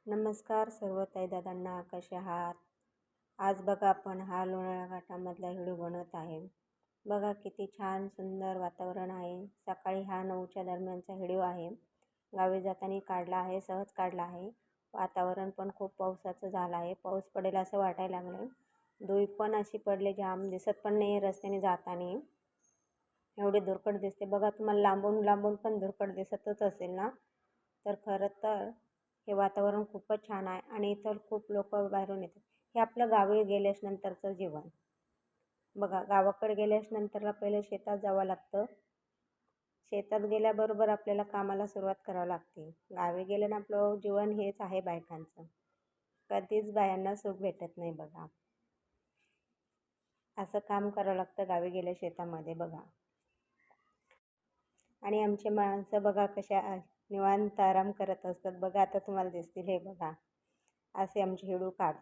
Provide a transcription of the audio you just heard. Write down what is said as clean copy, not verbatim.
नमस्कार सर्व ताई दादांना, कसे आहात? आज बघा आपण हा लोणावळा घाटामधला व्हिडिओ बनवत आहे. बघा किती छान सुंदर वातावरण आहे. सकाळी हा 9च्या दरम्यानचा व्हिडिओ आहे. गावी जाताना काढला आहे, सहज काढला आहे. वातावरण पण खूप पावसाचं झालं आहे. पाऊस पडेल असं वाटायला लागलं. धूळ पण अशी पडले, जाम दिसत पण नाही रस्त्याने जाताना. एवढी धुरकट दिसते बघा. तुम्हाला लांबून लांबून पण धुरकट दिसतच असेल ना. तर खरं तर हे वातावरण खूपच छान आहे आणि इतर खूप लोक बाहेरून येतात. हे आपलं गावी गेल्याच नंतरचं जीवन. बघा, गावाकडे गेल्याच नंतरला पहिले शेतात जावं लागतं. शेतात गेल्याबरोबर आपल्याला कामाला सुरुवात करावी लागते. गावी गेलं ना आपलं जीवन हेच आहे बायकांचं. कधीच बायांना सुख भेटत नाही बघा. असं काम करावं लागतं गावी गेल्या शेतामध्ये बघा. आणि आमचे माणसं बघा कशा निवांत आराम करत असतात बघा. आता तुम्हाला दिसतील हे बघा. असे आमचे व्हिडिओ काढतात.